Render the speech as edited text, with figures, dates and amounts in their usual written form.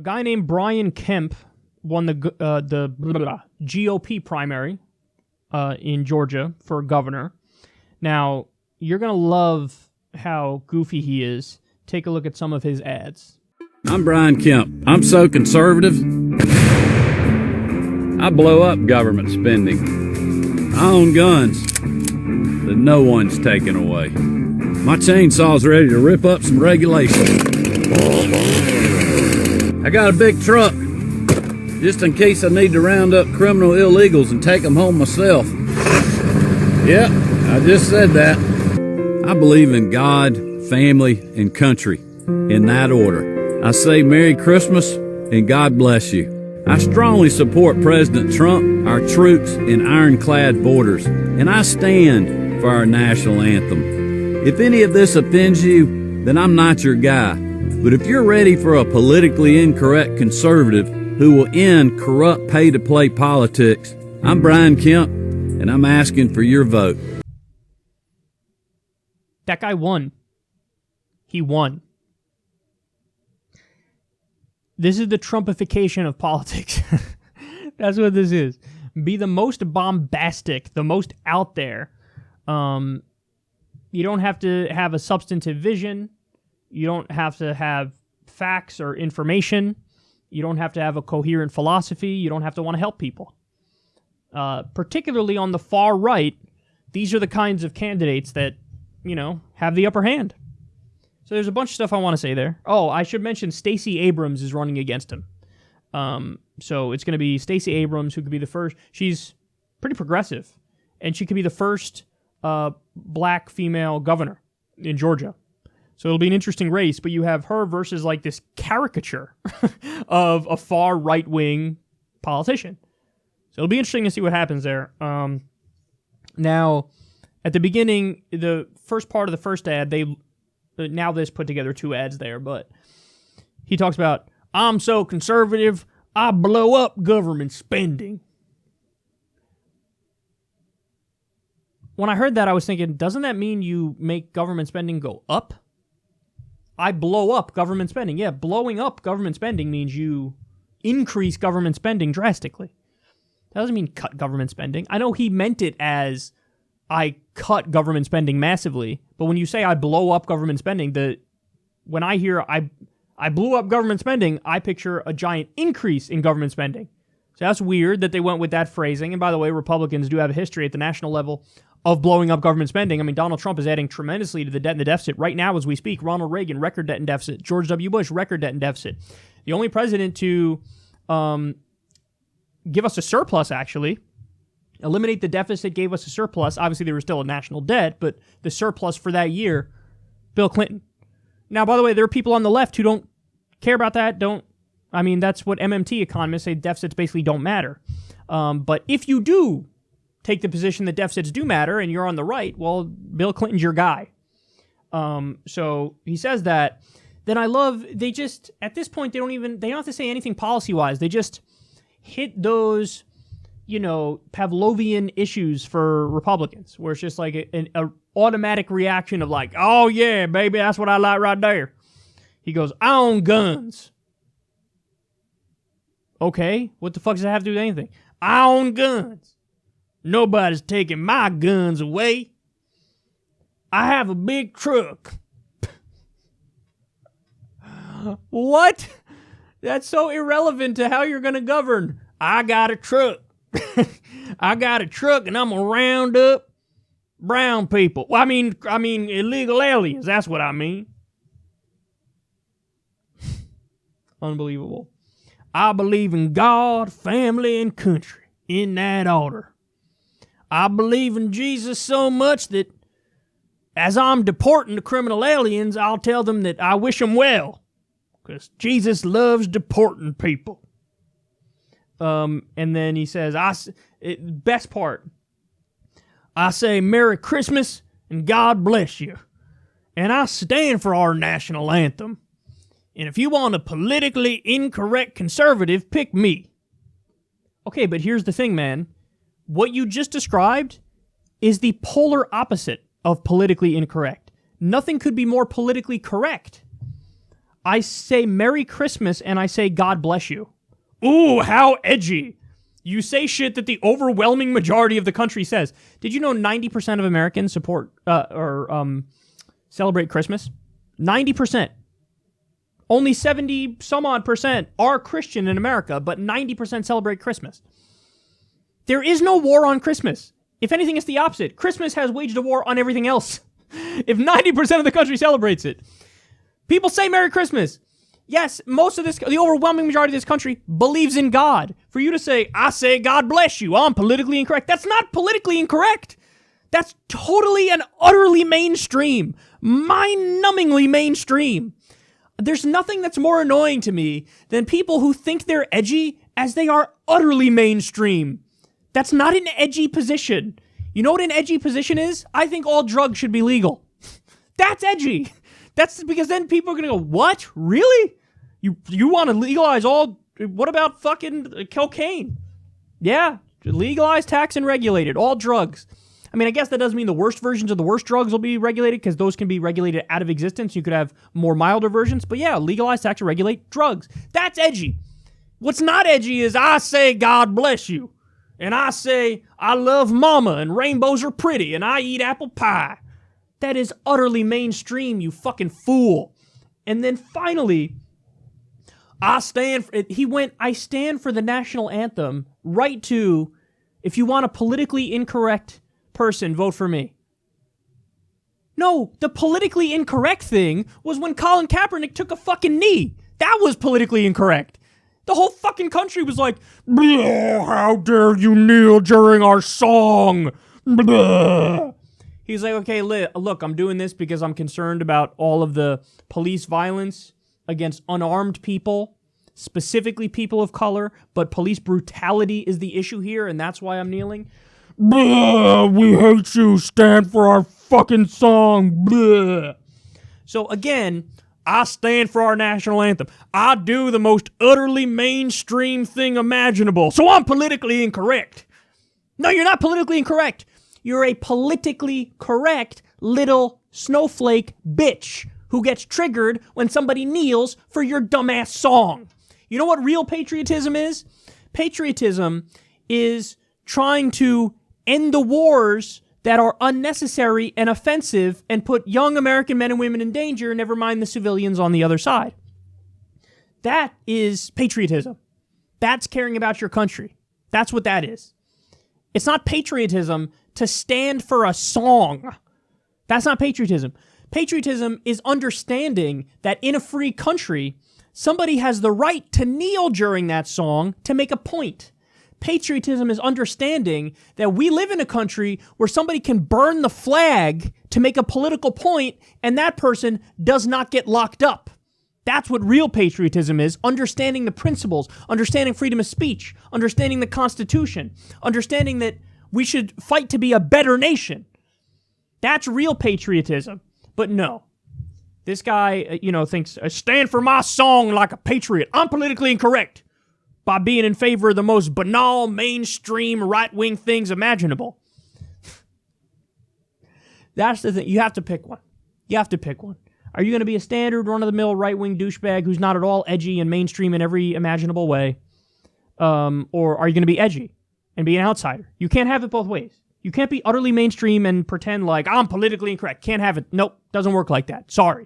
A guy named Brian Kemp won the GOP primary in Georgia for governor. Now, you're going to love how goofy he is. Take a look at some of his ads. I'm Brian Kemp. I'm so conservative, I blow up government spending. I own guns that no one's taking away. My chainsaw's ready to rip up some regulations. I got a big truck, just in case I need to round up criminal illegals and take them home myself. Yep, I just said that. I believe in God, family, and country, in that order. I say Merry Christmas and God bless you. I strongly support President Trump, our troops, and ironclad borders, and I stand for our national anthem. If any of this offends you, then I'm not your guy. But if you're ready for a politically incorrect conservative who will end corrupt pay-to-play politics, I'm Brian Kemp, and I'm asking for your vote. That guy won. He won. This is the Trumpification of politics. That's what this is. Be the most bombastic, the most out there. You don't have to have a substantive vision. You don't have to have facts or information. You don't have to have a coherent philosophy. You don't have to want to help people. Particularly on the far right, these are the kinds of candidates that, have the upper hand. So there's a bunch of stuff I want to say there. Oh, I should mention Stacey Abrams is running against him. So it's going to be Stacey Abrams who could be the first. She's pretty progressive, and she could be the first black female governor in Georgia. So it'll be an interesting race, but you have her versus like this caricature of a far right-wing politician. So it'll be interesting to see what happens there. Now, at the beginning, the first part of the first ad, now this put together two ads there, but he talks about, I'm so conservative, I blow up government spending. When I heard that, I was thinking, doesn't that mean you make government spending go up? I blow up government spending. Yeah, blowing up government spending means you increase government spending drastically. That doesn't mean cut government spending. I know he meant it as I cut government spending massively, but when you say I blow up government spending, when I hear I blew up government spending, I picture a giant increase in government spending. So that's weird that they went with that phrasing. And by the way, Republicans do have a history at the national level of blowing up government spending. I mean, Donald Trump is adding tremendously to the debt and the deficit. Right now, as we speak, Ronald Reagan, record debt and deficit. George W. Bush, record debt and deficit. The only president to give us a surplus, actually, eliminate the deficit, gave us a surplus. Obviously, there was still a national debt, but the surplus for that year, Bill Clinton. Now, by the way, there are people on the left who don't care about that. That's what MMT economists say, deficits basically don't matter. But if you do take the position that deficits do matter and you're on the right, well, Bill Clinton's your guy. So he says that. Then I love, at this point, they don't have to say anything policy-wise. They just hit those, Pavlovian issues for Republicans, where it's just like an automatic reaction of like, oh yeah, baby, that's what I like right there. He goes, I own guns. Okay, what the fuck does that have to do with anything? I own guns. Nobody's taking my guns away. I have a big truck. What? That's so irrelevant to how you're going to govern. I got a truck. I got a truck and I'm going to round up brown people. Well, I mean illegal aliens. That's what I mean. Unbelievable. I believe in God, family, and country in that order. I believe in Jesus so much that as I'm deporting the criminal aliens, I'll tell them that I wish them well, because Jesus loves deporting people. And then he says, best part, I say Merry Christmas and God bless you. And I stand for our national anthem. And if you want a politically incorrect conservative, pick me. Okay, but here's the thing, man. What you just described is the polar opposite of politically incorrect. Nothing could be more politically correct. I say Merry Christmas and I say God bless you. Ooh, how edgy. You say shit that the overwhelming majority of the country says. Did you know 90% of Americans support or celebrate Christmas? 90%. Only 70 some odd percent are Christian in America, but 90% celebrate Christmas. There is no war on Christmas. If anything, it's the opposite. Christmas has waged a war on everything else. If 90% of the country celebrates it. People say Merry Christmas. Yes, the overwhelming majority of this country believes in God. For you to say, I say God bless you, I'm politically incorrect. That's not politically incorrect. That's totally and utterly mainstream. Mind-numbingly mainstream. There's nothing that's more annoying to me than people who think they're edgy as they are utterly mainstream. That's not an edgy position. You know what an edgy position is? I think all drugs should be legal. That's edgy. That's because then people are going to go, what? Really? You want to legalize all? What about fucking cocaine? Yeah, legalize, tax, and regulate it. All drugs. I mean, I guess that doesn't mean the worst versions of the worst drugs will be regulated because those can be regulated out of existence. You could have more milder versions. But yeah, legalize, tax, and regulate drugs. That's edgy. What's not edgy is I say God bless you. And I say I love mama and rainbows are pretty and I eat apple pie. That is utterly mainstream, you fucking fool. And then finally, I stand for the national anthem right to, if you want a politically incorrect person, vote for me. No, the politically incorrect thing was when Colin Kaepernick took a fucking knee. That was politically incorrect. The whole fucking country was like, how dare you kneel during our song? Blah. He's like, okay, look, I'm doing this because I'm concerned about all of the police violence against unarmed people, specifically people of color, but police brutality is the issue here, and that's why I'm kneeling. Blah, we hate you, stand for our fucking song. Blah. So again, I stand for our national anthem. I do the most utterly mainstream thing imaginable, so I'm politically incorrect. No, you're not politically incorrect. You're a politically correct little snowflake bitch who gets triggered when somebody kneels for your dumbass song. You know what real patriotism is? Patriotism is trying to end the wars that are unnecessary and offensive and put young American men and women in danger, never mind the civilians on the other side. That is patriotism. That's caring about your country. That's what that is. It's not patriotism to stand for a song. That's not patriotism. Patriotism is understanding that in a free country, somebody has the right to kneel during that song to make a point. Patriotism is understanding that we live in a country where somebody can burn the flag to make a political point and that person does not get locked up. That's what real patriotism is, understanding the principles, understanding freedom of speech, understanding the Constitution, understanding that we should fight to be a better nation. That's real patriotism. But no, this guy, thinks, I stand for my song like a patriot. I'm politically incorrect by being in favor of the most banal, mainstream, right-wing things imaginable. That's the thing. You have to pick one. You have to pick one. Are you going to be a standard, run-of-the-mill, right-wing douchebag who's not at all edgy and mainstream in every imaginable way? Or are you going to be edgy and be an outsider? You can't have it both ways. You can't be utterly mainstream and pretend like, I'm politically incorrect. Can't have it. Nope, doesn't work like that. Sorry.